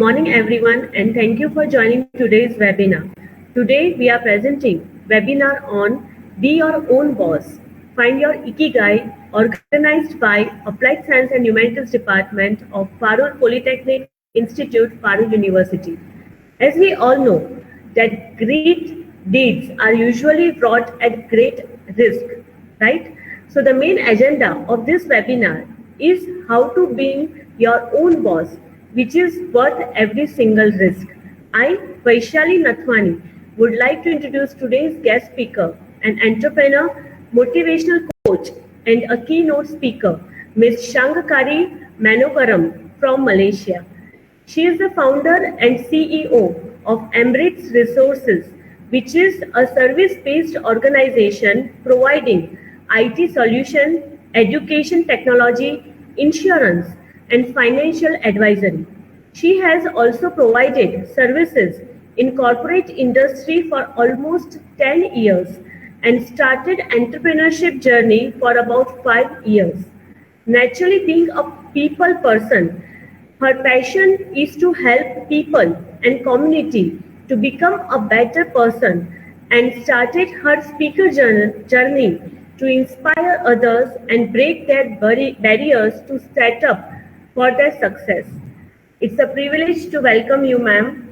morning everyone and thank you for joining today's webinar. Today we are presenting webinar on Be Your Own Boss. Find your IKIGAI organized by Applied Science and Humanities Department of Parur Polytechnic Institute, Parur University. As we all know that great deeds are usually wrought at great risk, right? So the main agenda of this webinar is how to be your own boss, which is worth every single risk. I, Vaishali Nathwani, would like to introduce today's guest speaker, an entrepreneur, motivational coach, and a keynote speaker, Ms. Shankari Manokaram from Malaysia. She is the founder and CEO of Emirates Resources, which is a service-based organization providing IT solution, education technology, insurance, and financial advisory. She has also provided services in corporate industry for almost 10 years and started entrepreneurship journey for about 5 years. Naturally, being a people person, her passion is to help people and community to become a better person and started her speaker journey to inspire others and break their barriers to set up for their success. It's a privilege to welcome you, ma'am.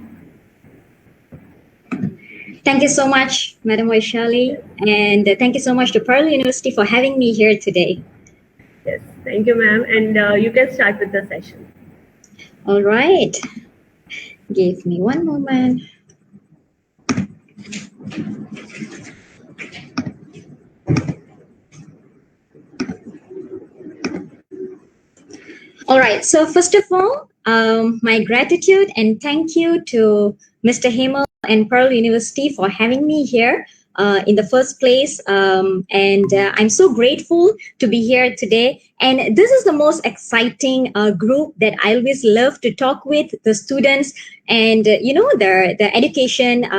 Thank you so much, Madam Vaishali, and thank you so much to Parur University for having me here today. Yes, thank you, ma'am, and you can start with the session. All right. Give me one moment. All right. So first of all, my gratitude and thank you to Mr. Hemal and Pearl University for having me here in the first place. I'm so grateful to be here today. And this is the most exciting group that I always love to talk with the students and, the education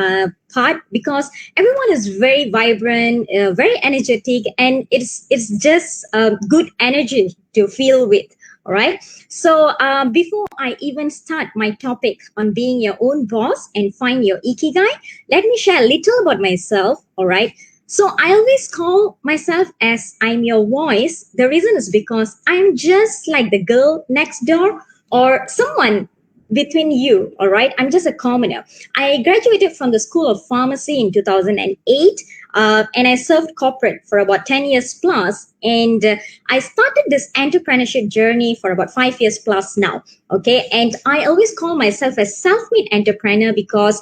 part, because everyone is very vibrant, very energetic, and it's just good energy to feel with. All right. So before I even start my topic on being your own boss and find your ikigai, let me share a little about myself. All right. So I always call myself as I'm your voice. The reason is because I'm just like the girl next door or someone between you. All right. I'm just a commoner. I graduated from the School of Pharmacy in 2008. And I served corporate for about 10 years plus. And I started this entrepreneurship journey for about 5 years plus now. Okay. And I always call myself a self-made entrepreneur because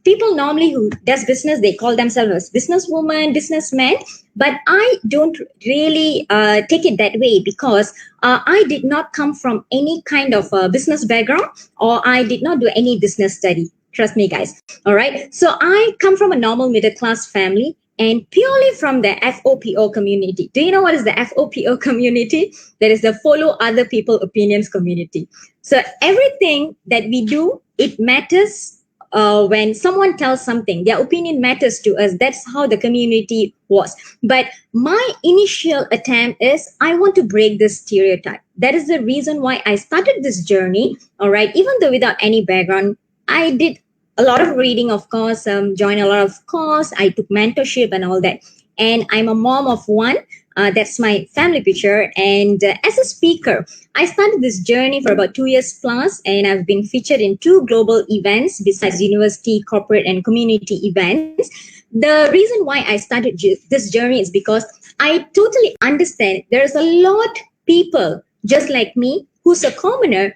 people normally who does business, they call themselves as businesswoman, businessman. But I don't really take it that way because I did not come from any kind of business background, or I did not do any business study. Trust me, guys. All right. So I come from a normal middle class family and purely from the FOPO community. Do you know what is the FOPO community? That is the follow other people opinions community. So everything that we do, it matters. When someone tells something, their opinion matters to us. That's how the community was. But my initial attempt is I want to break this stereotype. That is the reason why I started this journey. All right. Even though without any background, I did a lot of reading, of course, joined a lot of course. I took mentorship and all that. And I'm a mom of one. That's my family picture. And as a speaker, I started this journey for about 2 years plus, and I've been featured in 2 global events besides university, corporate, and community events. The reason why I started this journey is because I totally understand there's a lot people just like me who's a commoner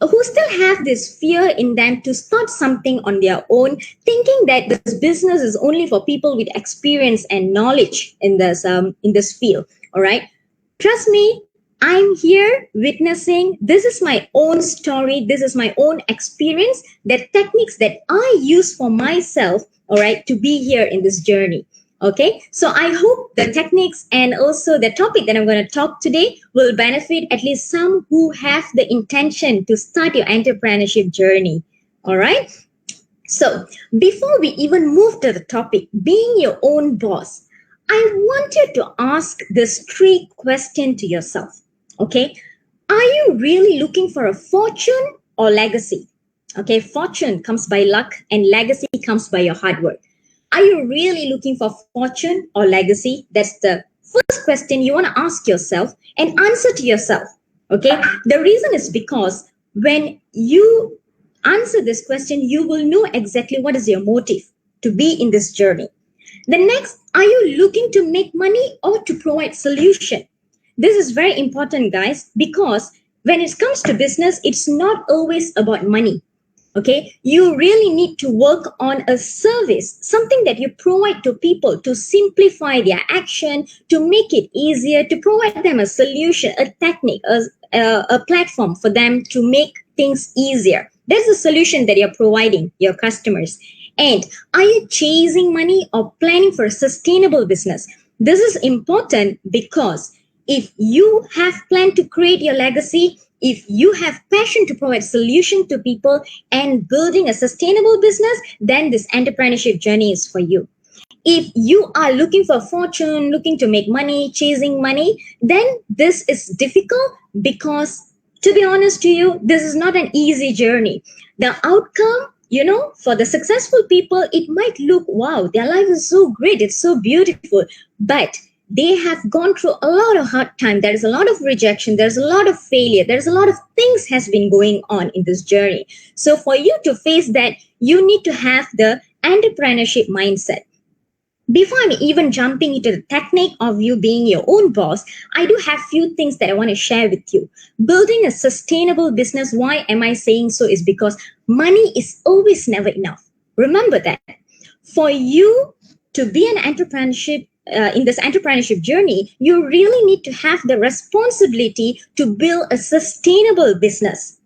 who still have this fear in them to start something on their own, thinking that this business is only for people with experience and knowledge in this field. All right. Trust me, I'm here witnessing. This is my own story. This is my own experience, the techniques that I use for myself. All right. To be here in this journey. Okay, so I hope the techniques and also the topic that I'm going to talk today will benefit at least some who have the intention to start your entrepreneurship journey. All right. So before we even move to the topic, being your own boss, I want you to ask this 3 question to yourself. Okay. Are you really looking for a fortune, or legacy? Okay, fortune comes by luck and legacy comes by your hard work. Are you really looking for fortune or legacy? That's the first question you want to ask yourself and answer to yourself. Okay, the reason is because when you answer this question, you will know exactly what is your motive to be in this journey. The next, are you looking to make money or to provide solution? This is very important, guys, because when it comes to business, it's not always about money. Okay, you really need to work on a service, something that you provide to people to simplify their action, to make it easier, to provide them a solution, a technique, a platform for them to make things easier. That's the solution that you're providing your customers. And are you chasing money or planning for a sustainable business? This is important because if you have planned to create your legacy, if you have passion to provide solution to people and building a sustainable business, then this entrepreneurship journey is for you. If you are looking for fortune, looking to make money, chasing money, then this is difficult because, to be honest to you, this is not an easy journey. The outcome, for the successful people, it might look, wow, their life is so great, it's so beautiful, but they have gone through a lot of hard time. There is a lot of rejection, there's a lot of failure, there's a lot of things has been going on in this journey. So for you to face that, you need to have the entrepreneurship mindset. Before I'm even jumping into the technique of you being your own boss, I do have few things that I want to share with you. Building a sustainable business, why am I saying so, is because money is always never enough. Remember that. For you to be an entrepreneurship in this entrepreneurship journey, you really need to have the responsibility to build a sustainable business.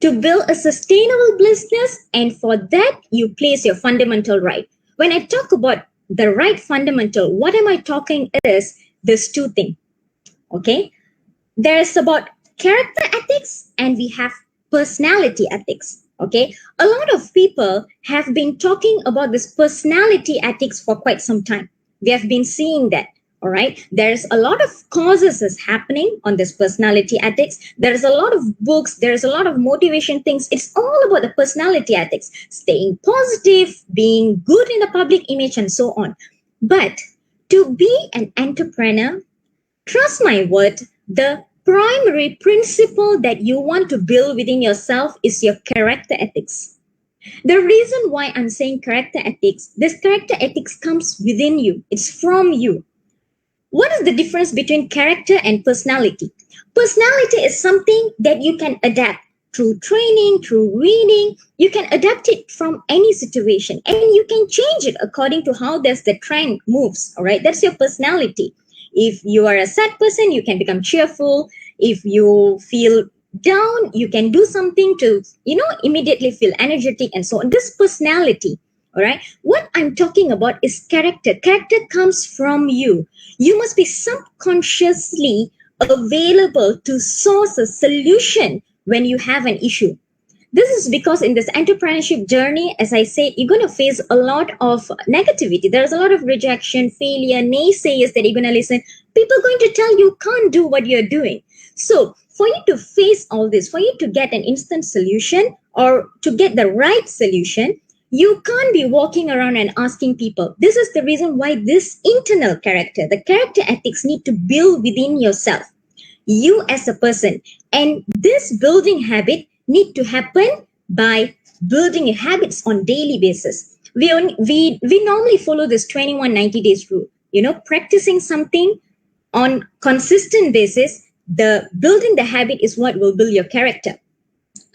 To build a sustainable business, and for that, you place your fundamental right. When I talk about the right fundamental, what am I talking is this two things. Okay, there's about character ethics and we have personality ethics. Okay, a lot of people have been talking about this personality ethics for quite some time. We have been seeing that. All right, there's a lot of causes is happening on this personality ethics. There's a lot of books, there's a lot of motivation things. It's all about the personality ethics, staying positive, being good in the public image, and so on. But to be an entrepreneur, trust my word, the primary principle that you want to build within yourself is your character ethics. The reason why I'm saying character ethics, this character ethics comes within you. It's from you. What is the difference between character and personality? Personality is something that you can adapt through training, through reading. You can adapt it from any situation and you can change it according to how the trend moves. All right, that's your personality. If you are a sad person, you can become cheerful. If you feel down, you can do something to, immediately feel energetic and so on. This personality. All right. What I'm talking about is character. Character comes from you. You must be subconsciously available to source a solution when you have an issue. This is because in this entrepreneurship journey, as I said, you're going to face a lot of negativity. There's a lot of rejection, failure, naysayers that you're going to listen. People are going to tell you can't do what you're doing. So for you to face all this, for you to get an instant solution or to get the right solution, you can't be walking around and asking people. This is the reason why this internal character, the character ethics, need to build within yourself, you as a person. And this building habit need to happen by building your habits on daily basis. We normally follow this 21-90 days rule. Practicing something on consistent basis, the building the habit is what will build your character.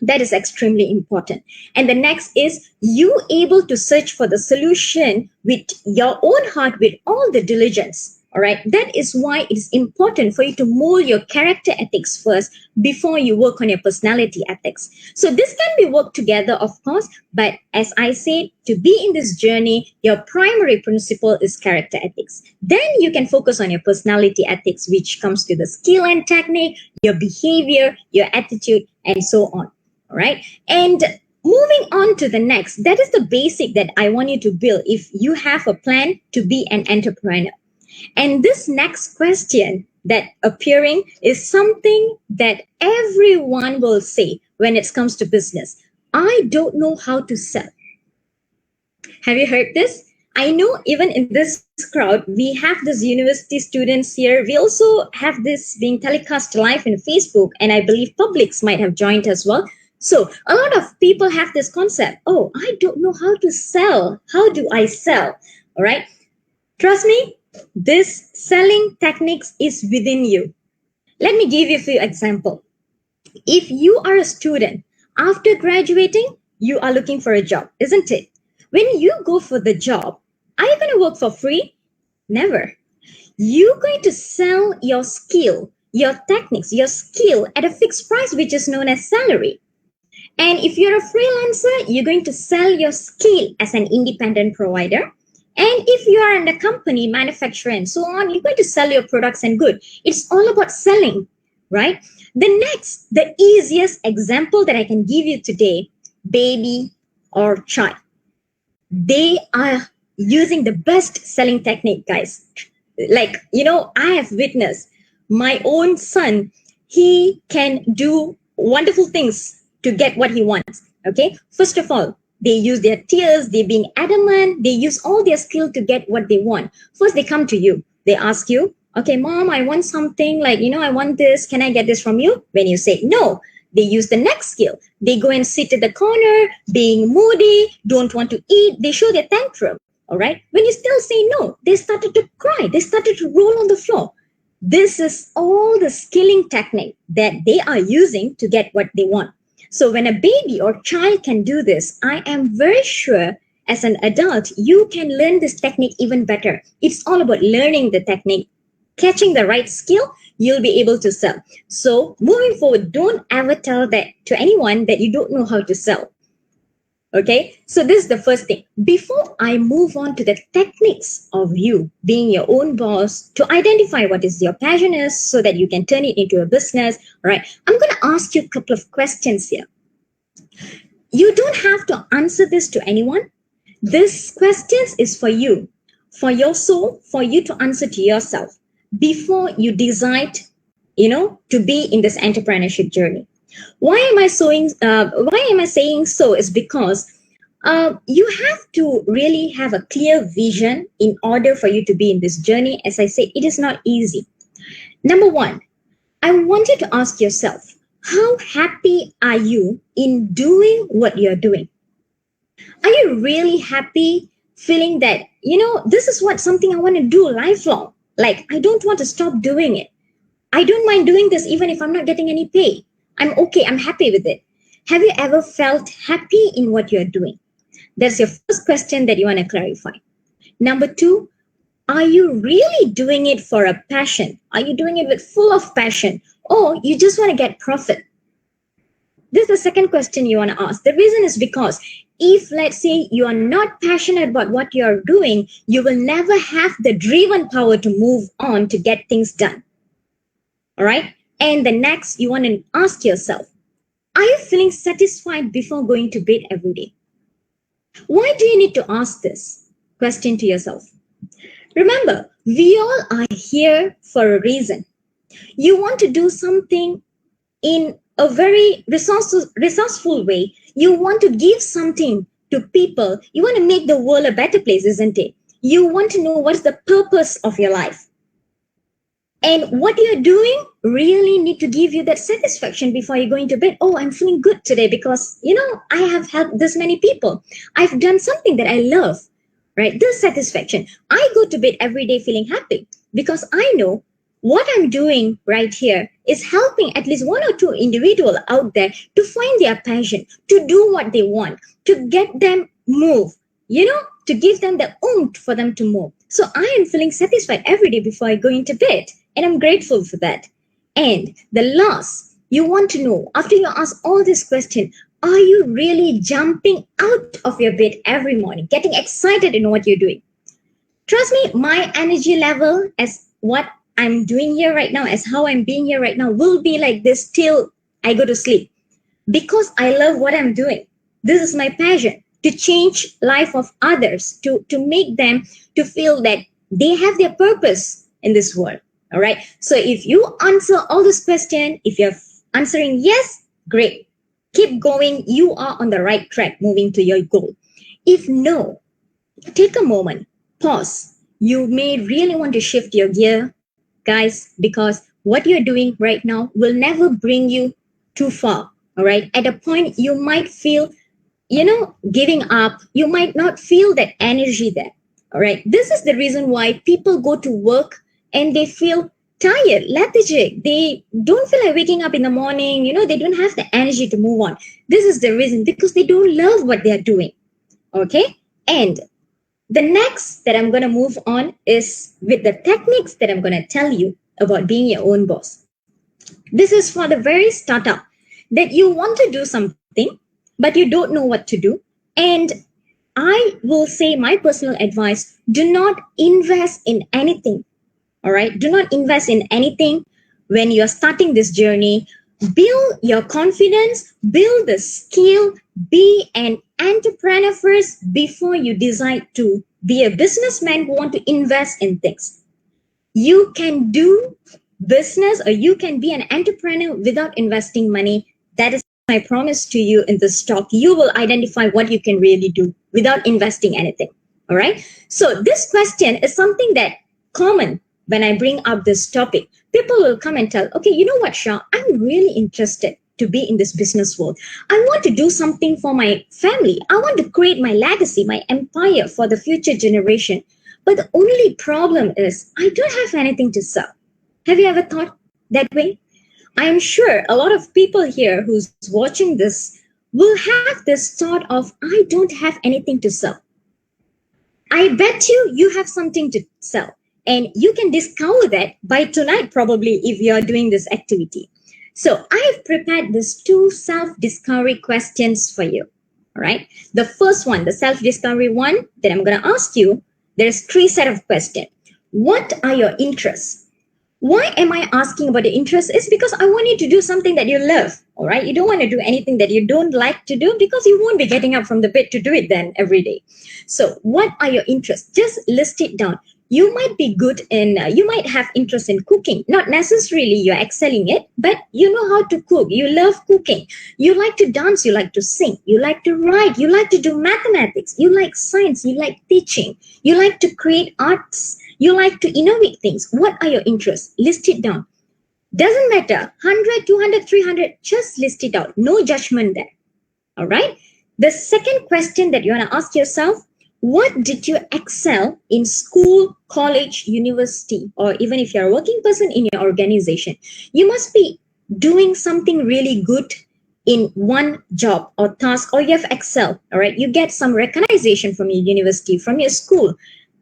That is extremely important. And the next is you able to search for the solution with your own heart, with all the diligence. All right. That is why it is important for you to mold your character ethics first before you work on your personality ethics. So this can be worked together, of course. But as I said, to be in this journey, your primary principle is character ethics. Then you can focus on your personality ethics, which comes to the skill and technique, your behavior, your attitude, and so on. All right. And moving on to the next, that is the basic that I want you to build if you have a plan to be an entrepreneur. And this next question that appearing is something that everyone will say. when it comes to business. I don't know how to sell. Have you heard this? I know even in this crowd, we have these university students here. We also have this being telecast live in Facebook, and I believe publics might have joined as well. So a lot of people have this concept. Oh, I don't know how to sell. How do I sell? All right. Trust me, this selling techniques is within you. Let me give you a few examples. If you are a student, after graduating, you are looking for a job, isn't it? When you go for the job, are you going to work for free? Never. You're going to sell your skill, your techniques, your skill at a fixed price, which is known as salary. And if you're a freelancer, you're going to sell your skill as an independent provider. And if you are in a company, manufacturer, and so on, you're going to sell your products and goods. It's all about selling, right? The easiest example that I can give you today, baby or child. They are using the best selling technique, guys. Like, I have witnessed my own son. He can do wonderful things to get what he wants. Okay. First of all, they use their tears, they being adamant, they use all their skill to get what they want. First, they come to you. They ask you, okay, mom, I want something like, I want this. Can I get this from you? When you say no, they use the next skill. They go and sit at the corner, being moody, don't want to eat. They show their tantrum. All right. When you still say no, they started to cry. They started to roll on the floor. This is all the skilling technique that they are using to get what they want. So when a baby or child can do this, I am very sure as an adult, you can learn this technique even better. It's all about learning the technique, catching the right skill, you'll be able to sell. So moving forward, don't ever tell that to anyone that you don't know how to sell. Okay, so this is the first thing. Before I move on to the techniques of you being your own boss, to identify what is your passion is so that you can turn it into a business, right? I'm going to ask you a couple of questions here. You don't have to answer this to anyone. This questions is for you, for your soul, for you to answer to yourself before you decide, to be in this entrepreneurship journey. Why am I saying so is because you have to really have a clear vision in order for you to be in this journey. As I say, it is not easy. Number one, I want you to ask yourself, how happy are you in doing what you're doing? Are you really happy feeling that, this is something I want to do lifelong? Like, I don't want to stop doing it. I don't mind doing this even if I'm not getting any pay. I'm okay. I'm happy with it. Have you ever felt happy in what you're doing? That's your first question that you want to clarify. Number two, are you really doing it for a passion? Are you doing it with full of passion? Or you just want to get profit? This is the second question you want to ask. The reason is because if, let's say, you are not passionate about what you're doing, you will never have the driven power to move on to get things done. All right? And the next, you want to ask yourself, are you feeling satisfied before going to bed every day? Why do you need to ask this question to yourself? Remember, we all are here for a reason. You want to do something in a very resourceful way. You want to give something to people. You want to make the world a better place, isn't it? You want to know what's the purpose of your life. And what you're doing really need to give you that satisfaction before you're going to bed. Oh, I'm feeling good today because, I have helped this many people. I've done something that I love, right? This satisfaction. I go to bed every day feeling happy because I know what I'm doing right here is helping at least one or two individuals out there to find their passion, to do what they want, to get them move, to give them the oomph for them to move. So I am feeling satisfied every day before I go into bed. And I'm grateful for that. And the last, you want to know, after you ask all these questions, are you really jumping out of your bed every morning, getting excited in what you're doing? Trust me, my energy level as what I'm doing here right now, as how I'm being here right now, will be like this till I go to sleep. Because I love what I'm doing. This is my passion, to change life of others, to make them to feel that they have their purpose in this world. All right. So if you answer all this question, if you're answering yes, great. keep going. You are on the right track moving to your goal. If no, take a moment, pause. You may really want to shift your gear, guys, because what you're doing right now will never bring you too far. All right. At a point, you might feel, giving up. You might not feel that energy there. All right. This is the reason why people go to work and they feel tired, lethargic. They don't feel like waking up in the morning. They don't have the energy to move on. This is the reason, because they don't love what they are doing. Okay. And the next that I'm going to move on is with the techniques that I'm going to tell you about being your own boss. This is for the very startup that you want to do something, but you don't know what to do. And I will say my personal advice, do not invest in anything. All right. Do not invest in anything when you're starting this journey. Build your confidence, build the skill, be an entrepreneur first before you decide to be a businessman who want to invest in things. You can do business or you can be an entrepreneur without investing money. That is my promise to you in this talk. You will identify what you can really do without investing anything. All right. So this question is something that common when I bring up this topic. People will come and tell, okay, you know what, Shah, I'm really interested to be in this business world. I want to do something for my family. I want to create my legacy, my empire for the future generation. But the only problem is I don't have anything to sell. Have you ever thought that way? I'm sure a lot of people here who's watching this will have this thought of, I don't have anything to sell. I bet you have something to sell. And you can discover that by tonight, probably, if you are doing this activity. So I've prepared these 2 self-discovery questions for you. All right. The first one, the self-discovery one that I'm going to ask you, there's 3 set of questions. What are your interests? Why am I asking about the interest? Is because I want you to do something that you love. All right. You don't want to do anything that you don't like to do, because you won't be getting up from the bed to do it then every day. So what are your interests? Just list it down. You might be good in, you might have interest in cooking. Not necessarily you're excelling it, but you know how to cook. You love cooking. You like to dance. You like to sing. You like to write. You like to do mathematics. You like science. You like teaching. You like to create arts. You like to innovate things. What are your interests? List it down. Doesn't matter. 100, 200, 300. Just list it out. No judgment there. All right. The second question that you want to ask yourself, what did you excel in school, college, university, or even if you're a working person in your organization? You must be doing something really good in one job or task, or you have excelled. All right. You get some recognition from your university, from your school,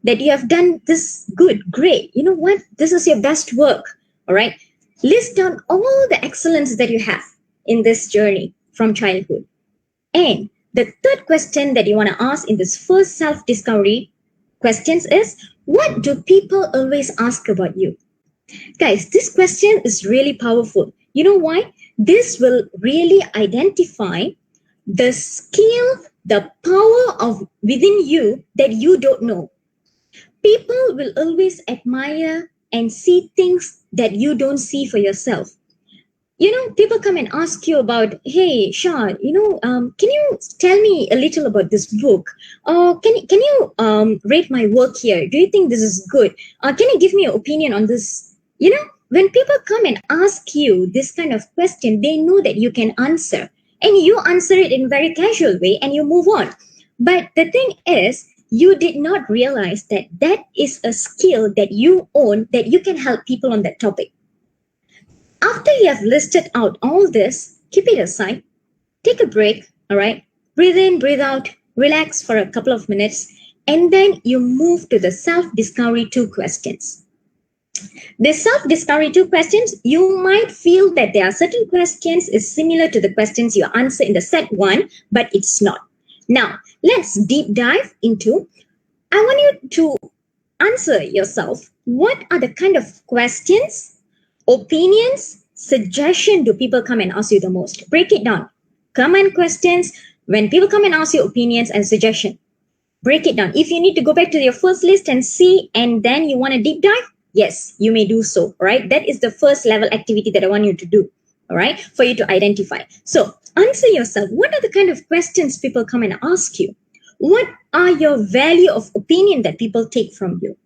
that you have done this good, great. You know what? This is your best work. All right. List down all the excellence that you have in this journey from childhood. And the third question that you want to ask in this first self-discovery questions is, what do people always ask about you? Guys, this question is really powerful. You know why? This will really identify the skill, the power of within you that you don't know. People will always admire and see things that you don't see for yourself. People come and ask you about, hey, Shah, can you tell me a little about this book? Or can you rate my work here? Do you think this is good? Can you give me your opinion on this? When people come and ask you this kind of question, they know that you can answer. And you answer it in a very casual way and you move on. But the thing is, you did not realize that that is a skill that you own, that you can help people on that topic. After you have listed out all this, keep it aside, take a break, all right? Breathe in, breathe out, relax for a couple of minutes, and then you move to the self-discovery 2 questions. The self-discovery 2 questions, you might feel that there are certain questions is similar to the questions you answer in the set 1, but it's not. Now, let's deep dive into, I want you to answer yourself, what are the kind of questions, opinions, suggestion do people come and ask you the most? Break it down. Common questions, when people come and ask you opinions and suggestion, break it down. If you need to go back to your first list and see, and then you want to deep dive, yes, you may do so, all right? That is the first level activity that I want you to do, all right, for you to identify. So answer yourself. What are the kind of questions people come and ask you? What are your value of opinion that people take from you?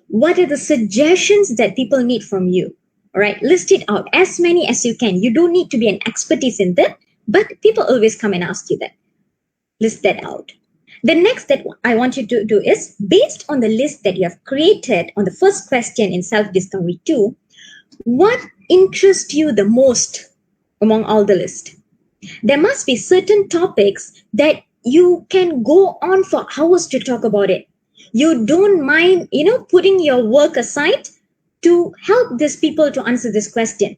What are the suggestions that people need from you? All right, list it out as many as you can. You don't need to be an expertise in that, but people always come and ask you that. List that out. The next that I want you to do is, based on the list that you have created on the first question in self-discovery 2, what interests you the most among all the list? There must be certain topics that you can go on for hours to talk about it. You don't mind, putting your work aside to help these people to answer this question.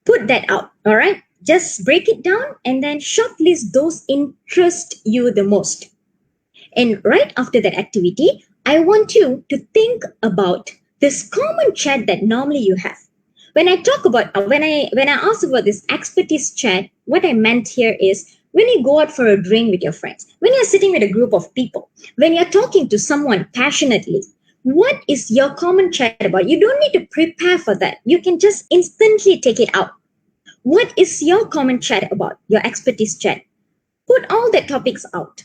Put that out, all right? Just break it down and then shortlist those interest you the most. And right after that activity, I want you to think about this common chat that normally you have. When I talk about, when I ask about this expertise chat, what I meant here is when you go out for a drink with your friends, when you're sitting with a group of people, when you're talking to someone passionately, what is your common chat about? You don't need to prepare for that. You can just instantly take it out. What is your common chat about? Your expertise chat. Put all the topics out.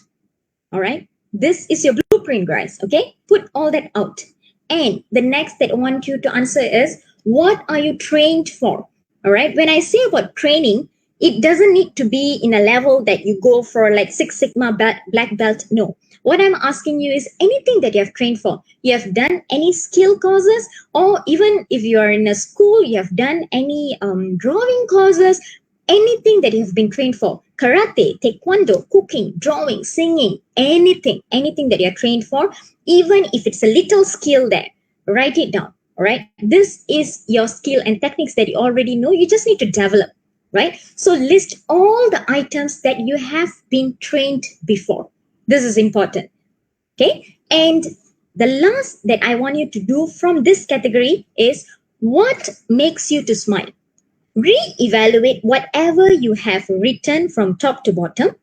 All right. This is your blueprint, guys. Okay. Put all that out. And the next that I want you to answer is, what are you trained for? All right. When I say about training, it doesn't need to be in a level that you go for like Six Sigma black belt. No. What I'm asking you is anything that you have trained for. You have done any skill courses, or even if you are in a school, you have done any drawing courses, anything that you have been trained for. Karate, taekwondo, cooking, drawing, singing, anything that you're trained for, even if it's a little skill there, write it down. All right. This is your skill and techniques that you already know. You just need to develop, right? So list all the items that you have been trained before. This is important. Okay. And the last that I want you to do from this category is, what makes you to smile? Re-evaluate whatever you have written from top to bottom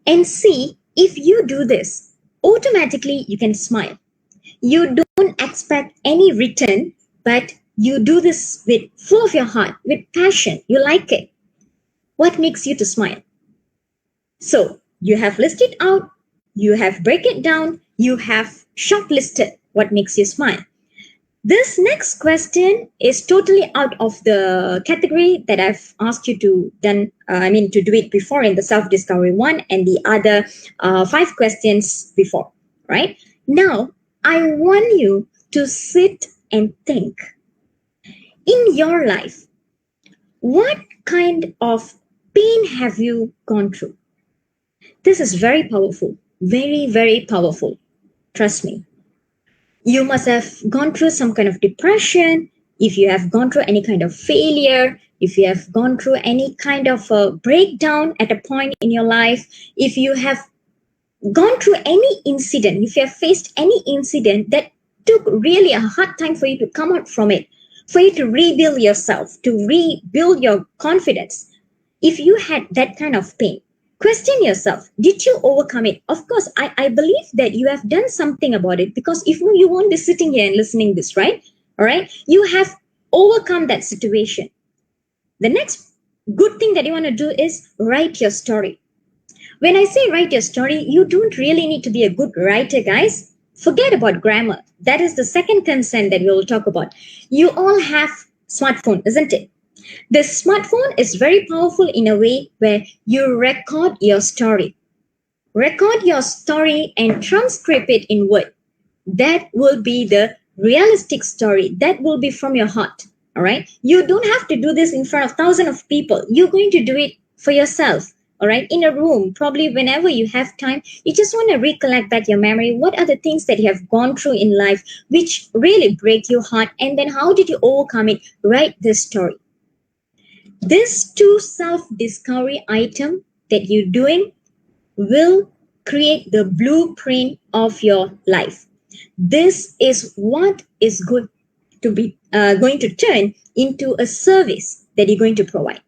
and see if you do this, automatically you can smile. You don't expect any return, but you do this with full of your heart, with passion. You like it. What makes you to smile? So you have listed out, you have break it down, you have shortlisted what makes you smile. This next question is totally out of the category that I've asked you to do it before in the self-discovery 1 and the other 5 questions before, right? Now, I want you to sit and think. In your life, what kind of pain have you gone through? This is very powerful, very, very powerful. Trust me. You must have gone through some kind of depression, if you have gone through any kind of failure, if you have gone through any kind of a breakdown at a point in your life, if you have gone through any incident, if you have faced any incident that took really a hard time for you to come out from it, for you to rebuild yourself, to rebuild your confidence, if you had that kind of pain, question yourself, did you overcome it? Of course, I believe that you have done something about it, because if you won't be sitting here and listening this, right? All right. You have overcome that situation. The next good thing that you want to do is write your story. When I say write your story, you don't really need to be a good writer, guys. Forget about grammar. That is the second concern that we will talk about. You all have smartphone, isn't it? The smartphone is very powerful in a way where you record your story. Record your story and transcribe it in Word. That will be the realistic story. That will be from your heart. All right. You don't have to do this in front of thousands of people. You're going to do it for yourself. All right. In a room, probably whenever you have time, you just want to recollect back your memory. What are the things that you have gone through in life which really break your heart? And then how did you overcome it? Write this story. This 2 self-discovery item that you're doing will create the blueprint of your life. This is what is going to turn into a service that you're going to provide.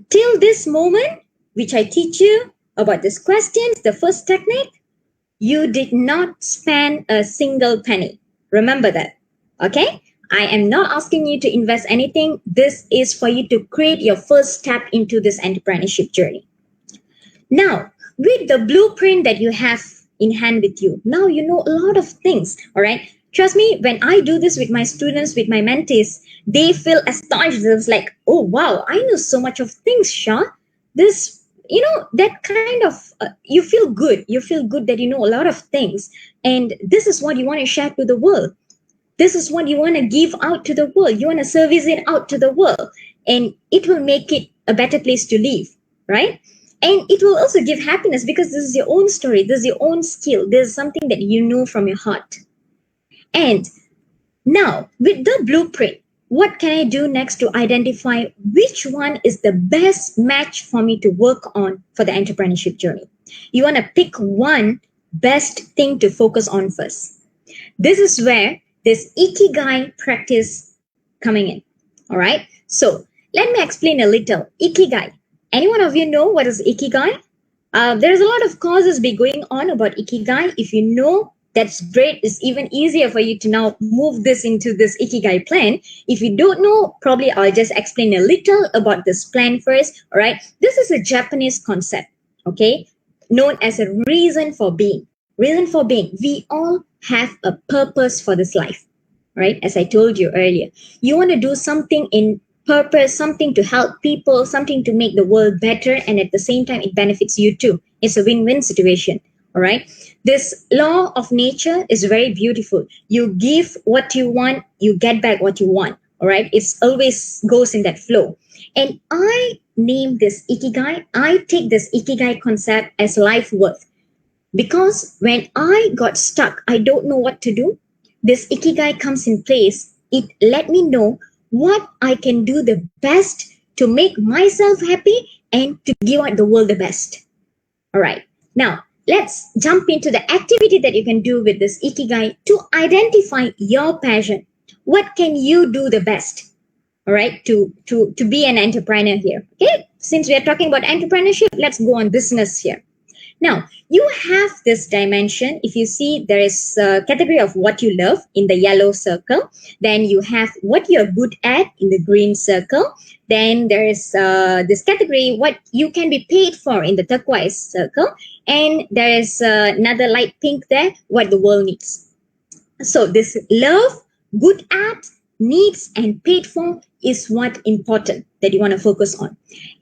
Till this moment, which I teach you about these questions, the first technique, you did not spend a single penny. Remember that. Okay? I am not asking you to invest anything. This is for you to create your first step into this entrepreneurship journey. Now, with the blueprint that you have in hand with you, now you know a lot of things, all right? Trust me, when I do this with my students, with my mentees, they feel astonished. It's like, oh, wow, I know so much of things, Shah. This, that kind of, you feel good. You feel good that you know a lot of things. And this is what you want to share to the world. This is what you want to give out to the world. You want to service it out to the world, and it will make it a better place to live, right? And it will also give happiness because this is your own story, this is your own skill, this is something that you know from your heart. And now, with the blueprint, what can I do next to identify which one is the best match for me to work on for the entrepreneurship journey? You want to pick one best thing to focus on first. This is where this Ikigai practice coming in. All right. So let me explain a little. Ikigai. Any one of you know what is Ikigai? There's a lot of courses be going on about Ikigai. If you know, that's great. It's even easier for you to now move this into this Ikigai plan. If you don't know, probably I'll just explain a little about this plan first. All right. This is a Japanese concept, okay, known as a reason for being. Reason for being. We all have a purpose for this life, right? As I told you earlier, you want to do something in purpose, something to help people, something to make the world better, and at the same time, it benefits you too. It's a win-win situation, all right? This law of nature is very beautiful. You give what you want, you get back what you want, all right? It's always goes in that flow. And I name this Ikigai. I take this Ikigai concept as life worth. Because when I got stuck, I don't know what to do, this Ikigai comes in place. It let me know what I can do the best to make myself happy and to give out the world the best. All right. Now, let's jump into the activity that you can do with this Ikigai to identify your passion. What can you do the best? All right, to be an entrepreneur here. Okay, since we are talking about entrepreneurship, let's go on business here. Now, you have this dimension. If you see, there is a category of what you love in the yellow circle. Then you have what you're good at in the green circle. Then there is this category, what you can be paid for in the turquoise circle. And there is another light pink there, what the world needs. So this love, good at, needs, and paid for is what important that you want to focus on.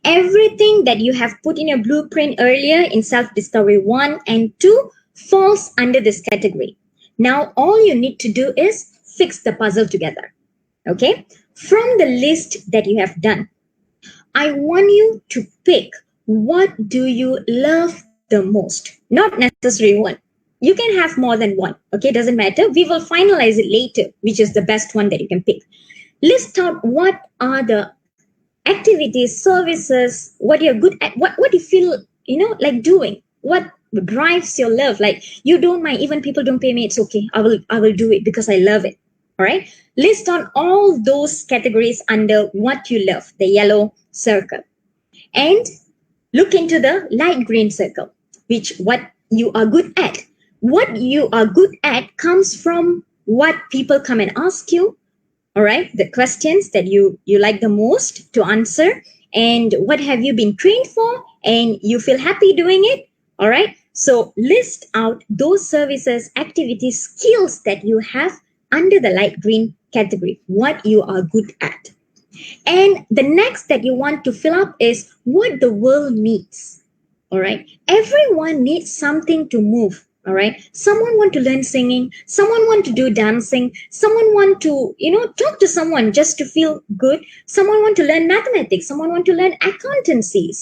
Everything that you have put in your blueprint earlier in self-discovery 1 and 2 falls under this category. Now, all you need to do is fix the puzzle together. Okay? From the list that you have done, I want you to pick what do you love the most, not necessarily one. You can have more than one. Okay, doesn't matter. We will finalize it later, which is the best one that you can pick. List out what are the activities, services, what you're good at, what you feel, like doing, what drives your love. Like you don't mind, even people don't pay me, it's okay. I will do it because I love it. All right. List on all those categories under what you love, the yellow circle. And look into the light green circle, which what you are good at. What you are good at comes from what people come and ask you. All right, the questions that you like the most to answer, and what have you been trained for, and you feel happy doing it. All right, so list out those services, activities, skills that you have under the light green category, what you are good at. And the next that you want to fill up is what the world needs. All right, everyone needs something to move. All right, someone want to learn singing, someone want to do dancing, someone want to talk to someone just to feel good, someone want to learn mathematics, someone want to learn accountancy.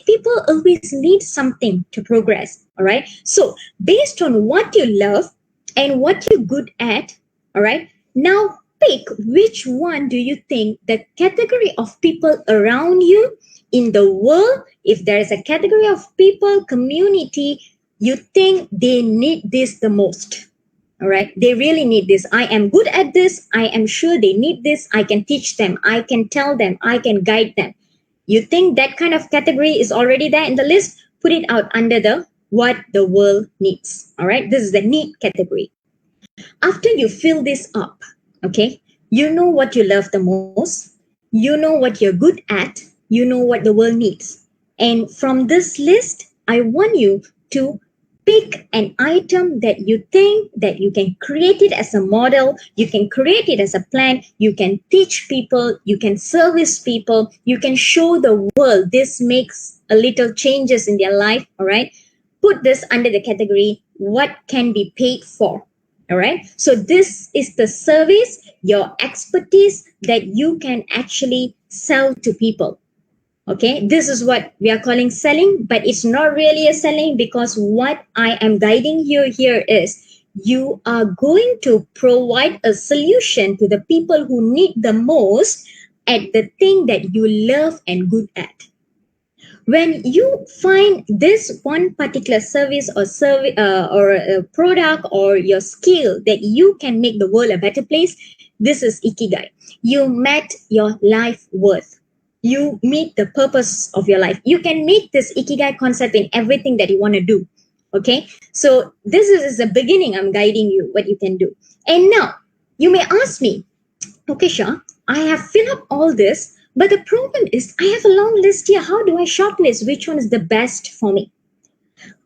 People always need something to progress. All right, so based on what you love and what you're good at, all right, now pick which one do you think the category of people around you in the world, if there is a category of people, community, you think they need this the most. All right, they really need this. I am good at this. I am sure they need this. I can teach them. I can tell them. I can guide them. You think that kind of category is already there in the list? Put it out under the what the world needs. All right, this is the need category. After you fill this up, Okay. You know what you love the most. You know what you're good at. You know what the world needs. And from this list, I want you to pick an item that you think that you can create it as a model, you can create it as a plan, you can teach people, you can service people, you can show the world this makes a little changes in their life. All right. Put this under the category what can be paid for. All right. So this is the service, your expertise that you can actually sell to people. Okay. This is what we are calling selling, but it's not really a selling, because what I am guiding you here is you are going to provide a solution to the people who need the most at the thing that you love and good at. When you find this one particular service or or a product or your skill that you can make the world a better place, this is ikigai. You met your life worth. You meet the purpose of your life. You can make this ikigai concept in everything that you want to do. Okay, so this is the beginning. I'm guiding you what you can do. And now you may ask me, okay, Shah, I have filled up all this, but the problem is I have a long list here. How do I shortlist which one is the best for me?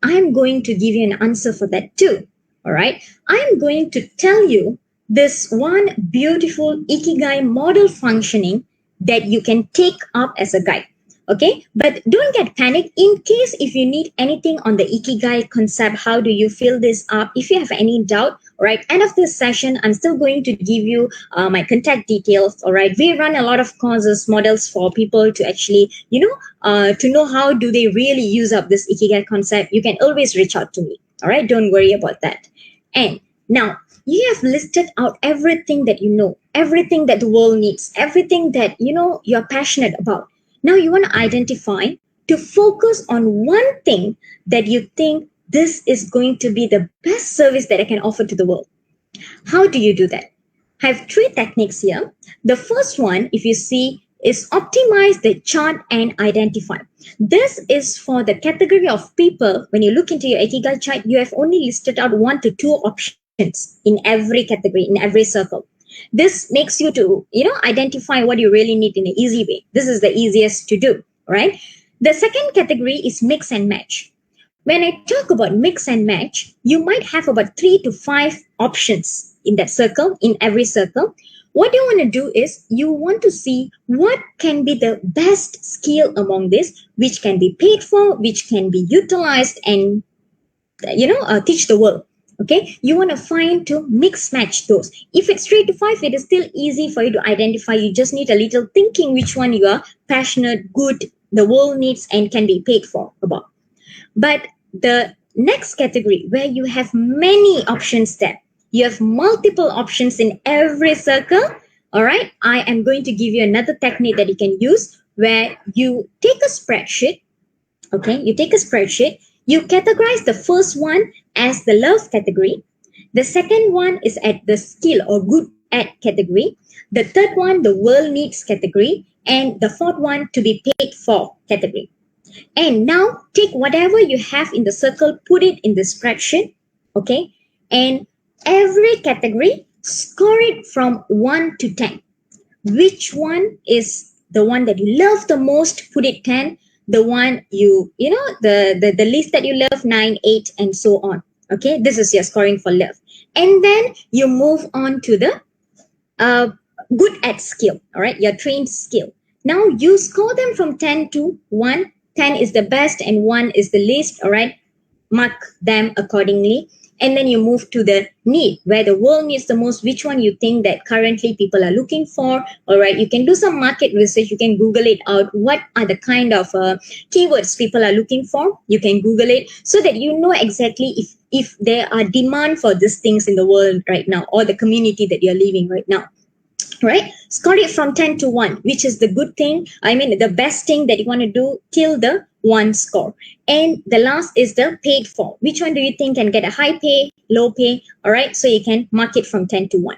I'm going to give you an answer for that too. All right. I'm going to tell you this one beautiful ikigai model functioning that you can take up as a guide. Okay. But don't get panicked. In case if you need anything on the ikigai concept, how do you fill this up? If you have any doubt, all right, end of this session, I'm still going to give you my contact details. All right. We run a lot of courses, models for people to actually, to know how do they really use up this ikigai concept. You can always reach out to me. All right. Don't worry about that. And now you have listed out everything that you know, everything that the world needs, everything that you're passionate about. Now you want to identify to focus on one thing that you think this is going to be the best service that I can offer to the world. How do you do that? I have three techniques here. The first one, if you see, is optimize the chart and identify. This is for the category of people. When you look into your Ikigai chart, you have only listed out 1 to 2 options in every category, in every circle. This makes you to, identify what you really need in an easy way. This is the easiest to do, right? The second category is mix and match. When I talk about mix and match, you might have about 3 to 5 options in that circle, in every circle. What you want to do is you want to see what can be the best skill among this, which can be paid for, which can be utilized and, teach the world. Okay, you want to find to mix match those. If it's 3 to 5, it is still easy for you to identify. You just need a little thinking which one you are passionate, good, the world needs, and can be paid for about. But the next category where you have many options there, you have multiple options in every circle. All right, I am going to give you another technique that you can use where you take a spreadsheet. Okay, you take a spreadsheet, you categorize the first one as the love category. The second one is at the skill or good at category. The third one, the world needs category. And the fourth one, to be paid for category. And now take whatever you have in the circle, put it in the spreadsheet. Okay. And every category, score it from 1 to 10. Which one is the one that you love the most? Put it 10. The one the list that you love, 9, 8, and so on. Okay. This is your scoring for love. And then you move on to the good at skill. All right. Your trained skill. Now you score them from 10 to 1. 10 is the best and 1 is the least. All right. Mark them accordingly. And then you move to the need, where the world needs the most, which one you think that currently people are looking for. All right. You can do some market research. You can Google it out. What are the kind of keywords people are looking for? You can Google it so that you know exactly if there are demand for these things in the world right now, or the community that you're living right now. Right, score it from 10 to 1, which is the good thing, the best thing that you want to do till the 1 score. And the last is the paid for. Which one do you think can get a high pay, low pay? All right, so you can mark it from 10 to 1.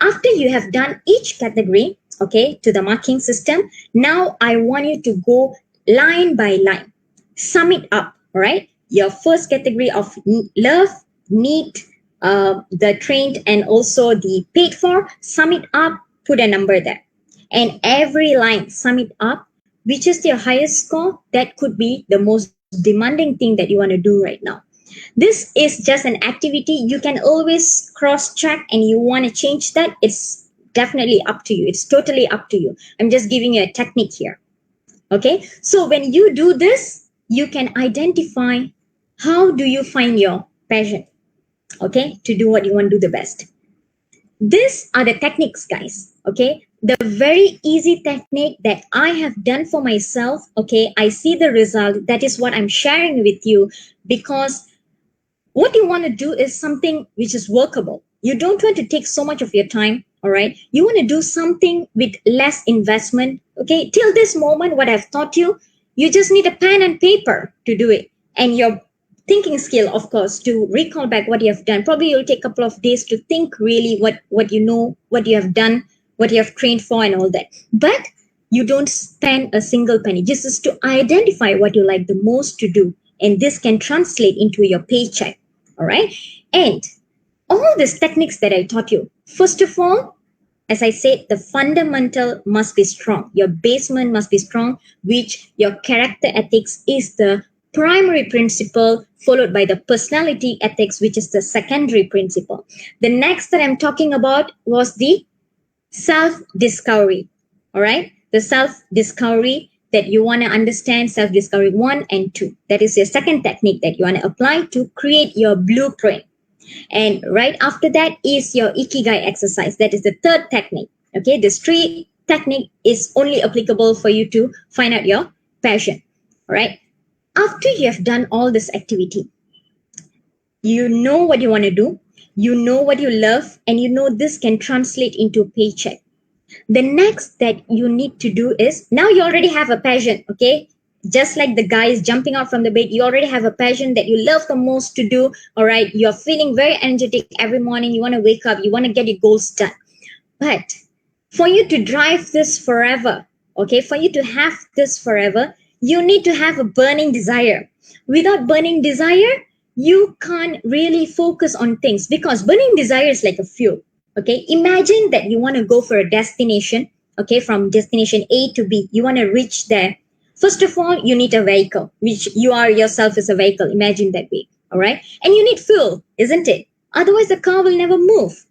After you have done each category, okay, to the marking system, now I want you to go line by line, sum it up. All right, your first category of love, need, the trained and also the paid for, sum it up, put a number there. And every line, sum it up, which is your highest score, that could be the most demanding thing that you want to do right now. This is just an activity. You can always cross check and you want to change that. It's definitely up to you. It's totally up to you. I'm just giving you a technique here. Okay. So when you do this, you can identify how do you find your passion, okay, to do what you want to do the best. These are the techniques, guys. Okay. The very easy technique that I have done for myself. Okay. I see the result. That is what I'm sharing with you, because what you want to do is something which is workable. You don't want to take so much of your time. All right. You want to do something with less investment. Okay. Till this moment, what I've taught you, you just need a pen and paper to do it. And your thinking skill, of course, to recall back what you have done. Probably you'll take a couple of days to think really what you know, what you have done, what you have trained for and all that. But you don't spend a single penny. This is to identify what you like the most to do. And this can translate into your paycheck. All right. And all these techniques that I taught you, first of all, as I said, the fundamental must be strong. Your basement must be strong, which your character ethics is the primary principle, followed by the personality ethics, which is the secondary principle. The next that I'm talking about was the self-discovery. All right. The self-discovery that you want to understand, self-discovery 1 and 2. That is your second technique that you want to apply to create your blueprint. And right after that is your Ikigai exercise. That is the third technique. Okay, this 3 technique is only applicable for you to find out your passion. All right. After you have done all this activity, you know what you want to do, you know what you love, and you know this can translate into paycheck. The next that you need to do is, now you already have a passion, okay? Just like the guy is jumping out from the bed, you already have a passion that you love the most to do, all right? You're feeling very energetic every morning. You want to wake up, you want to get your goals done. But for you to drive this forever, okay, for you to have this forever, you need to have a burning desire. Without burning desire, you can't really focus on things, because burning desire is like a fuel. Okay, imagine that you want to go for a destination, okay, from destination A to B. You want to reach there. First of all, you need a vehicle, which you are yourself is a vehicle. Imagine that way, all right? And you need fuel, isn't it? Otherwise, the car will never move.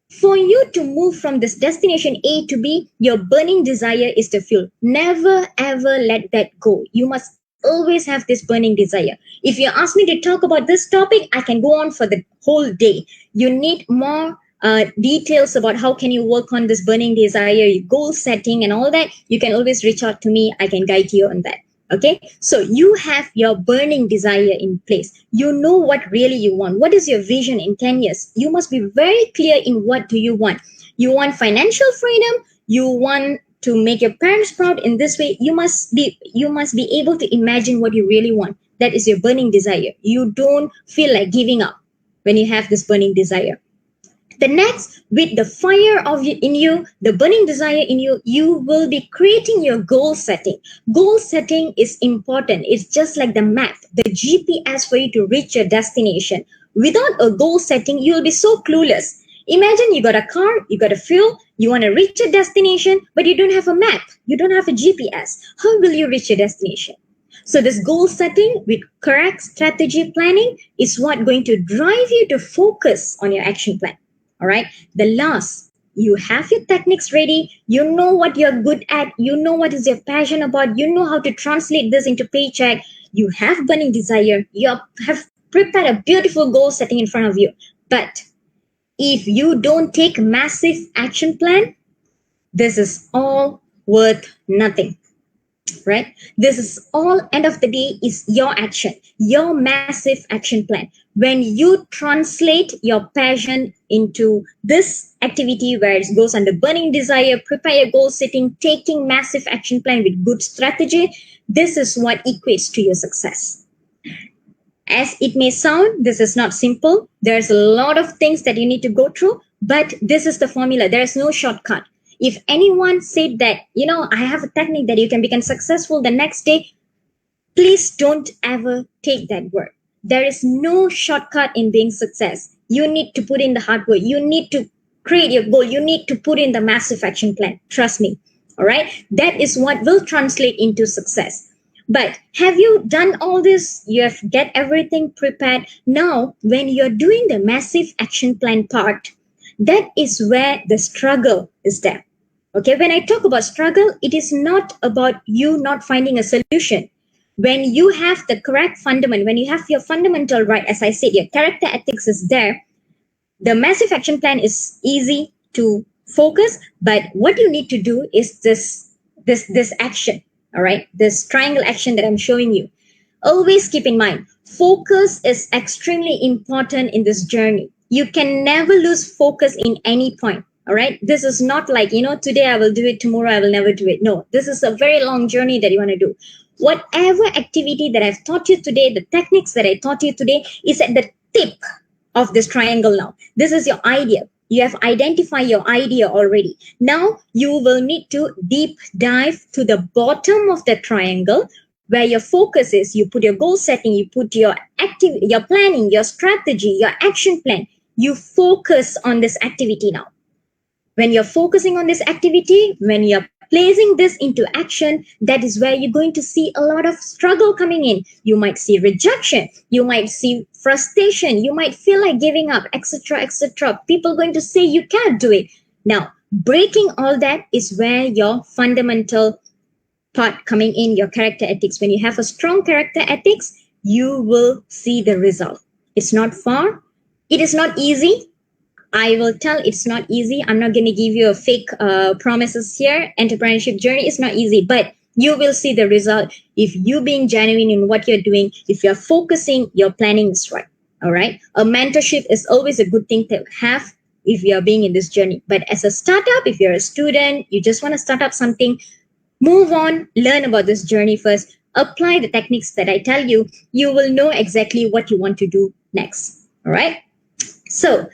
For you to move from this destination A to B, your burning desire is the fuel. Never, ever let that go. You must always have this burning desire. If you ask me to talk about this topic, I can go on for the whole day. You need more details about how can you work on this burning desire, goal setting and all that. You can always reach out to me. I can guide you on that. Okay, so you have your burning desire in place. You know what really you want. What is your vision in 10 years? You must be very clear in what do you want. You want financial freedom. You want to make your parents proud in this way. You must be able to imagine what you really want. That is your burning desire. You don't feel like giving up when you have this burning desire. The next, with the fire in you, the burning desire in you, you will be creating your goal setting. Goal setting is important. It's just like the map, the GPS for you to reach your destination. Without a goal setting, you'll be so clueless. Imagine you got a car, you got a fuel, you want to reach your destination, but you don't have a map. You don't have a GPS. How will you reach your destination? So this goal setting with correct strategy planning is what going to drive you to focus on your action plan. All right. The last, you have your techniques ready. You know what you're good at. You know what is your passion about. You know how to translate this into paycheck. You have burning desire. You have prepared a beautiful goal setting in front of you. But if you don't take massive action plan, this is all worth nothing. Right? This is all, end of the day, is your action, your massive action plan. When you translate your passion into this activity where it goes under burning desire, prepare your goal setting, taking massive action plan with good strategy, this is what equates to your success. As it may sound, this is not simple. There's a lot of things that you need to go through, but this is the formula. There is no shortcut. If anyone said that, I have a technique that you can become successful the next day, please don't ever take that word. There is no shortcut in being success. You need to put in the hard work. You need to create your goal. You need to put in the massive action plan. Trust me. All right. That is what will translate into success. But have you done all this? You have get everything prepared. Now, when you're doing the massive action plan part, that is where the struggle is there. Okay, when I talk about struggle, it is not about you not finding a solution. When you have the correct fundament, when you have your fundamental right, as I said, your character ethics is there, the massive action plan is easy to focus, but what you need to do is this action, all right, this triangle action that I'm showing you. Always keep in mind, focus is extremely important in this journey. You can never lose focus in any point. All right. This is not like, today I will do it, tomorrow I will never do it. No, this is a very long journey that you want to do. Whatever activity that I've taught you today, the techniques that I taught you today is at the tip of this triangle now. This is your idea. You have identified your idea already. Now you will need to deep dive to the bottom of the triangle where your focus is. You put your goal setting, you put your planning, your strategy, your action plan. You focus on this activity now. When you're focusing on this activity, when you're placing this into action, that is where you're going to see a lot of struggle coming in. You might see rejection, you might see frustration, you might feel like giving up, etc., etc. People going to say you can't do it. Now, breaking all that is where your fundamental part coming in, your character ethics. When you have a strong character ethics, you will see the result. It's not far. It is not easy. I will tell it's not easy. I'm not going to give you a fake promises here. Entrepreneurship journey is not easy, but you will see the result if you being genuine in what you're doing. If you're focusing, your planning is right. All right. A mentorship is always a good thing to have if you're being in this journey. But as a startup, if you're a student, you just want to start up something, move on, learn about this journey first, apply the techniques that I tell you, you will know exactly what you want to do next. All right. So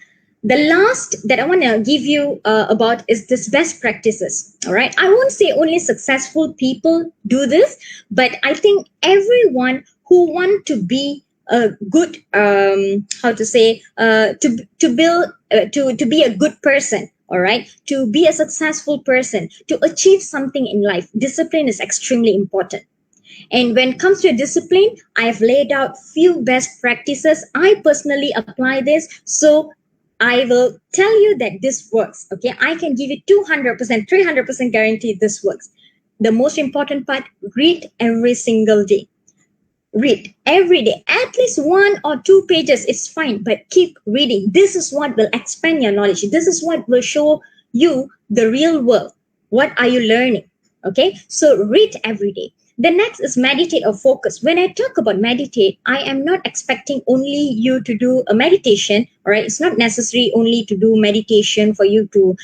the last that I want to give you about is this best practices. All right. I won't say only successful people do this, but I think everyone who want to be a good, to be a good person. All right. To be a successful person, to achieve something in life, discipline is extremely important. And when it comes to discipline, I have laid out few best practices. I personally apply this. So I will tell you that this works. Okay. I can give you 200%, 300% guarantee this works. The most important part, read every single day. Read every day, at least 1 or 2 pages. It's fine, but keep reading. This is what will expand your knowledge. This is what will show you the real world. What are you learning? Okay. So read every day. The next is meditate or focus. When I talk about meditate, I am not expecting only you to do a meditation. All right. It's not necessary only to do meditation for you to,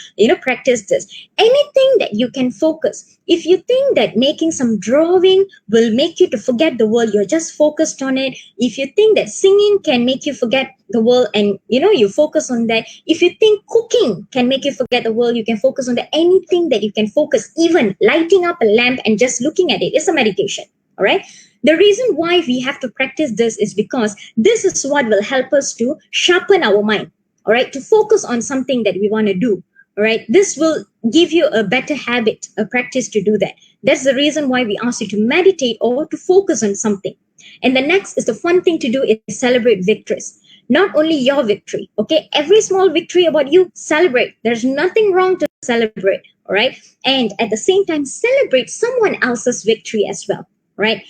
practice this. Anything that you can focus. If you think that making some drawing will make you to forget the world, you're just focused on it. If you think that singing can make you forget the world and, you focus on that. If you think cooking can make you forget the world, you can focus on that. Anything that you can focus, even lighting up a lamp and just looking at it is a meditation. All right. The reason why we have to practice this is because this is what will help us to sharpen our mind. All right. To focus on something that we want to do. All right. This will give you a better habit, a practice to do that. That's the reason why we ask you to meditate or to focus on something. And the next is the fun thing to do is celebrate victories. Not only your victory. Okay. Every small victory about you, celebrate. There's nothing wrong to celebrate. All right. And at the same time, celebrate someone else's victory as well. Right.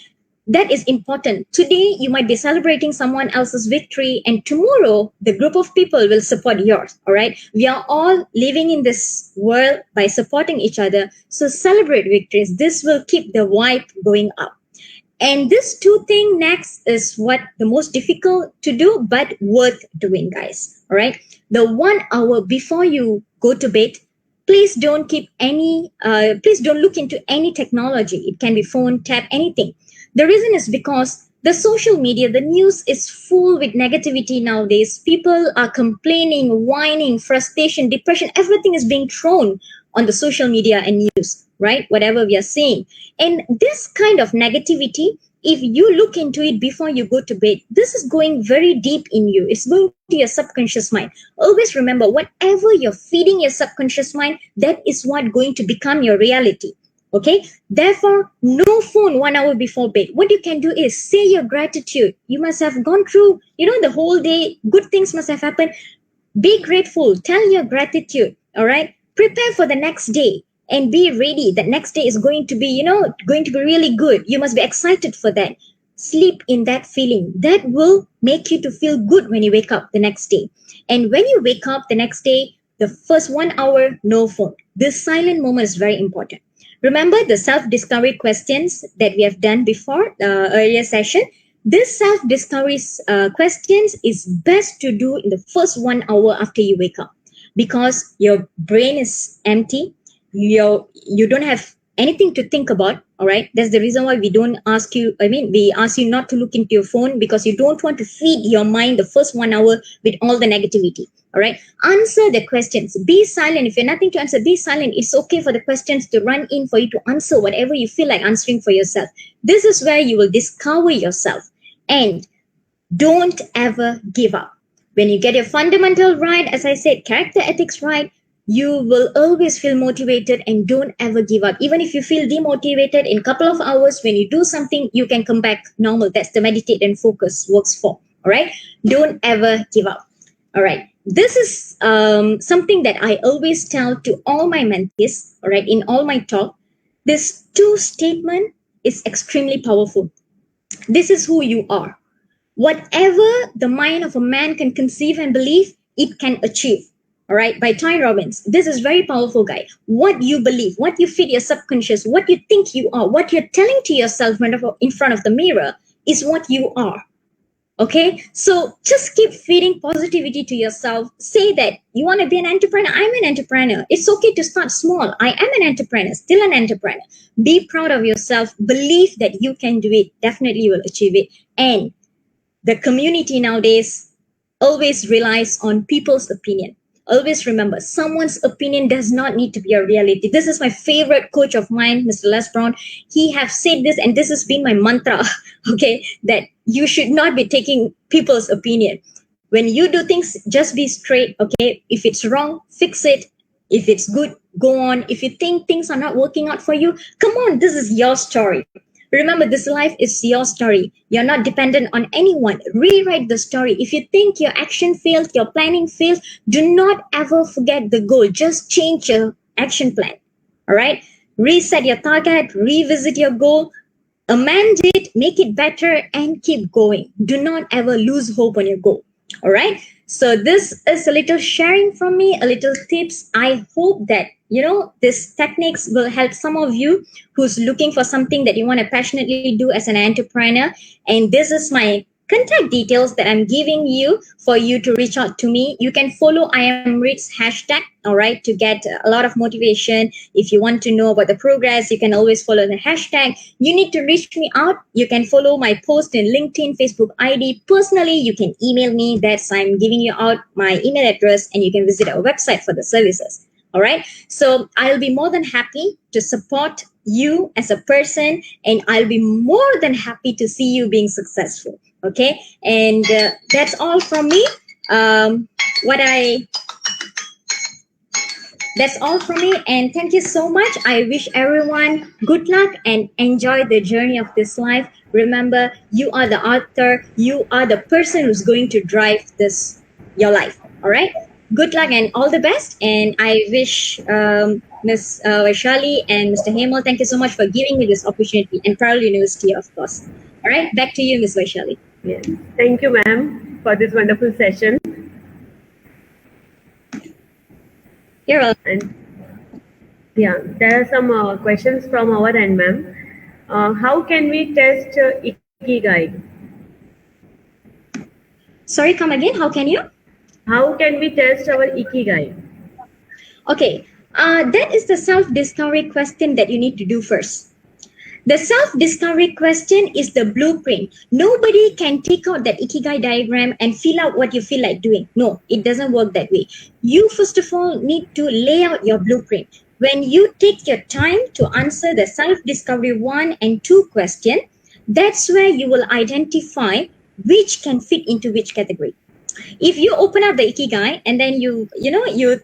That is important. Today, you might be celebrating someone else's victory, and tomorrow, the group of people will support yours. All right. We are all living in this world by supporting each other. So celebrate victories. This will keep the vibe going up. And this 2 thing next is what the most difficult to do, but worth doing, guys. All right. The 1 hour before you go to bed, please don't look into any technology. It can be phone, tab, anything. The reason is because the social media, the news is full with negativity nowadays. People are complaining, whining, frustration, depression. Everything is being thrown on the social media and news, right? Whatever we are seeing. And this kind of negativity if you look into it before you go to bed, this is going very deep in you. It's going to your subconscious mind. Always remember, whatever you're feeding your subconscious mind, that is what going to become your reality. Okay, therefore, no phone 1 hour before bed. What you can do is say your gratitude. You must have gone through, the whole day. Good things must have happened. Be grateful. Tell your gratitude. All right. Prepare for the next day and be ready. The next day is going to be, going to be really good. You must be excited for that. Sleep in that feeling. That will make you to feel good when you wake up the next day. And when you wake up the next day, the first 1 hour, no phone. This silent moment is very important. Remember the self-discovery questions that we have done before, earlier session. This self-discovery questions is best to do in the first 1 hour after you wake up, because your brain is empty. You don't have anything to think about. All right, that's the reason why we ask you not to look into your phone, because you don't want to feed your mind the first 1 hour with all the negativity. All right, answer the questions. Be silent. If you're nothing to answer, be silent. It's okay for the questions to run in, for you to answer whatever you feel like answering for yourself. This is where you will discover yourself. And don't ever give up. When you get your fundamental right, as I said, character ethics right, you will always feel motivated, and don't ever give up. Even if you feel demotivated, in a couple of hours, when you do something, you can come back normal. That's the meditate and focus works for. All right. Don't ever give up. All right. This is something that I always tell to all my mentees. All right. In all my talk, this 2 statement is extremely powerful. This is who you are. Whatever the mind of a man can conceive and believe, it can achieve. All right, by Tony Robbins. This is very powerful, guy. What you believe, what you feed your subconscious, what you think you are, what you're telling to yourself in front of the mirror is what you are. Okay, so just keep feeding positivity to yourself. Say that you want to be an entrepreneur. I'm an entrepreneur. It's okay to start small. I am an entrepreneur, still an entrepreneur. Be proud of yourself. Believe that you can do it. Definitely you will achieve it. And the community nowadays always relies on people's opinion. Always remember, someone's opinion does not need to be a reality. This is my favorite coach of mine, Mr. Les Brown. He have said this, and this has been my mantra, okay, that you should not be taking people's opinion. When you do things, just be straight, okay? If it's wrong, fix it. If it's good, go on. If you think things are not working out for you, come on, this is your story. Remember, this life is your story. You're not dependent on anyone. Rewrite the story. If you think your action failed, your planning failed, do not ever forget the goal. Just change your action plan. All right? Reset your target, revisit your goal, amend it, make it better, and keep going. Do not ever lose hope on your goal. All right? So this is a little sharing from me, a little tips. I hope that these techniques will help some of you who's looking for something that you want to passionately do as an entrepreneur. And this is my contact details that I'm giving you for you to reach out to me. You can follow I am Rich hashtag, all right, to get a lot of motivation. If you want to know about the progress, you can always follow the hashtag. You need to reach me out. You can follow my post in LinkedIn, Facebook ID. Personally, you can email me. I'm giving you out my email address, and you can visit our website for the services. All right. So I'll be more than happy to support you as a person, and I'll be more than happy to see you being successful. Okay. And that's all from me. That's all from me. And thank you so much. I wish everyone good luck and enjoy the journey of this life. Remember, you are the author. You are the person who's going to drive your life. All right. Good luck and all the best. And I wish Ms. Vaishali and Mr. Hemal, thank you so much for giving me this opportunity, and Parallel University, of course. All right, back to you, Ms. Vaishali. Yes. Thank you, ma'am, for this wonderful session. You're welcome. And yeah, there are some questions from our end, ma'am. How can we test IKIGAI? Sorry, come again. How can you? How can we test our IKIGAI? Okay, that is the self-discovery question that you need to do first. The self-discovery question is the blueprint. Nobody can take out that Ikigai diagram and fill out what you feel like doing. No, it doesn't work that way. You, first of all, need to lay out your blueprint. When you take your time to answer the self-discovery 1 and 2 question, That's where you will identify which can fit into which category. If you open up the ikigai and then you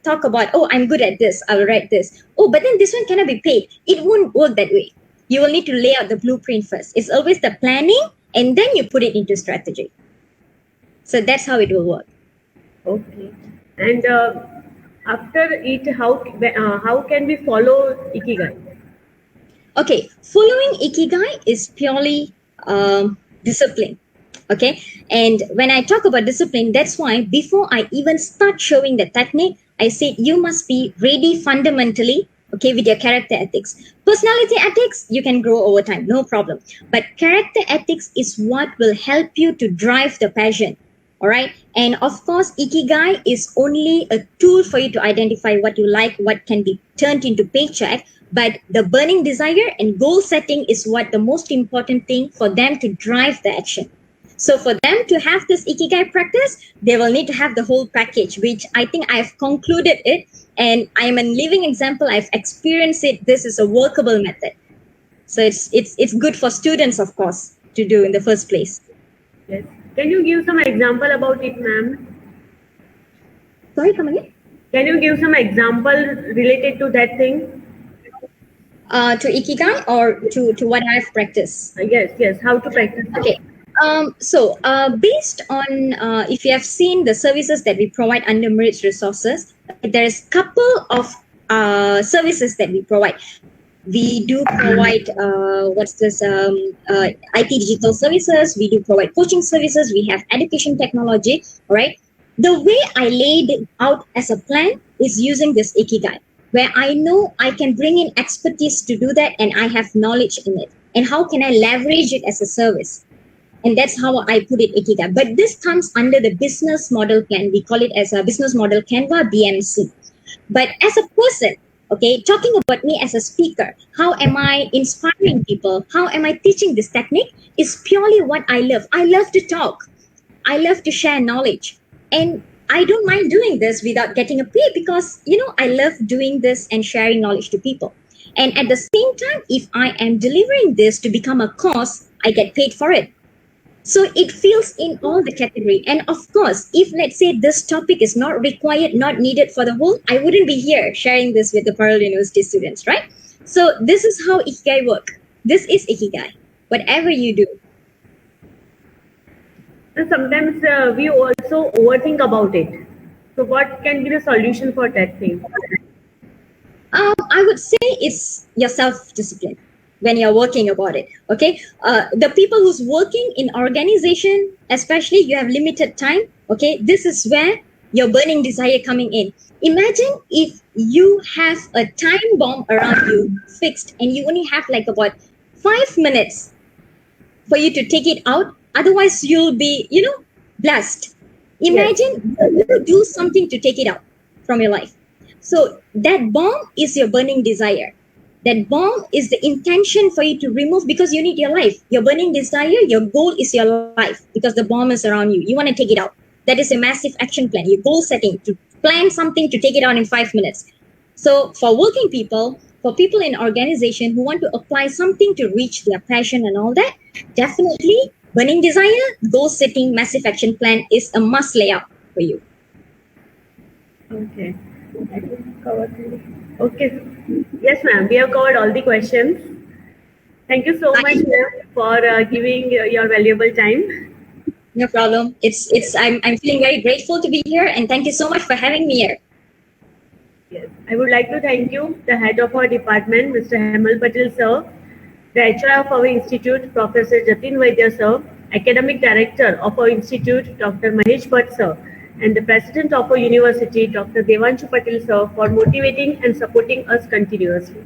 talk about, oh, I'm good at this, I'll write this, oh, but then this one cannot be paid, it won't work that way. You will need to lay out the blueprint first. It's always the planning and then you put it into strategy. So that's how it will work. Okay. And after it, how can we follow Ikigai? Okay, following ikigai is purely discipline. Okay, and when I talk about discipline, that's why before I even start showing the technique, I said you must be ready fundamentally, okay, with your character ethics. Personality ethics, you can grow over time, no problem. But character ethics is what will help you to drive the passion. All right. And of course, Ikigai is only a tool for you to identify what you like, what can be turned into paycheck. But the burning desire and goal setting is what the most important thing for them to drive the action. So for them to have this Ikigai practice, they will need to have the whole package, which I think I've concluded it. And I'm a living example. I've experienced it. This is a workable method. So it's good for students, of course, to do in the first place. Yes. Can you give some example about it, ma'am? Sorry, come again? Can you give some example related to that thing? To Ikigai or to what I've practiced? Yes. How to practice? Okay. So based on if you have seen the services that we provide under Merits Resources, there's couple of services that we provide. We do provide IT digital services. We do provide coaching services. We have education technology. Right. The way I laid it out as a plan is using this Ikigai, where I know I can bring in expertise to do that, and I have knowledge in it. And how can I leverage it as a service? And that's how I put it, Ikigai. But this comes under the business model plan. We call it as a business model Canva, BMC. But as a person, okay, talking about me as a speaker, how am I inspiring people? How am I teaching this technique? Is purely what I love. I love to talk. I love to share knowledge. And I don't mind doing this without getting a pay because, I love doing this and sharing knowledge to people. And at the same time, if I am delivering this to become a course, I get paid for it. So it fills in all the category. And of course, if let's say this topic is not required, not needed for the whole, I wouldn't be here sharing this with the Pearl University students, right? So this is how Ikigai work. This is Ikigai, whatever you do. And sometimes we also overthink about it. So what can be the solution for that thing? I would say it's your self-discipline when you're working about it. Okay, the people who's working in organization, especially you have limited time. Okay, this is where your burning desire coming in. Imagine if you have a time bomb around you fixed and you only have like about 5 minutes for you to take it out. Otherwise, you'll be, blessed. Imagine you do something to take it out from your life. So that bomb is your burning desire. That bomb is the intention for you to remove because you need your life. Your burning desire, your goal is your life because the bomb is around you. You want to take it out. That is a massive action plan. Your goal setting to plan something to take it out in 5 minutes. So for working people, for people in organization who want to apply something to reach their passion and all that, definitely burning desire, goal setting, massive action plan is a must layout for you. Okay. Okay. Yes, ma'am. We have covered all the questions. Thank you so much, ma'am, for giving your valuable time. No problem. I'm feeling very grateful to be here, and thank you so much for having me here. Yes, I would like to thank you, the head of our department, Mr. Hemal Patel, sir, the HR of our institute, Professor Jatin Vaidya, sir, academic director of our institute, Dr. Mahesh Bhatt, sir, and the president of our university, Dr. Devanshu Patel, sir, for motivating and supporting us continuously.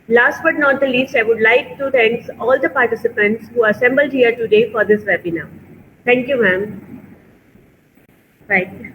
Last but not the least, I would like to thank all the participants who assembled here today for this webinar. Thank you, ma'am. Right.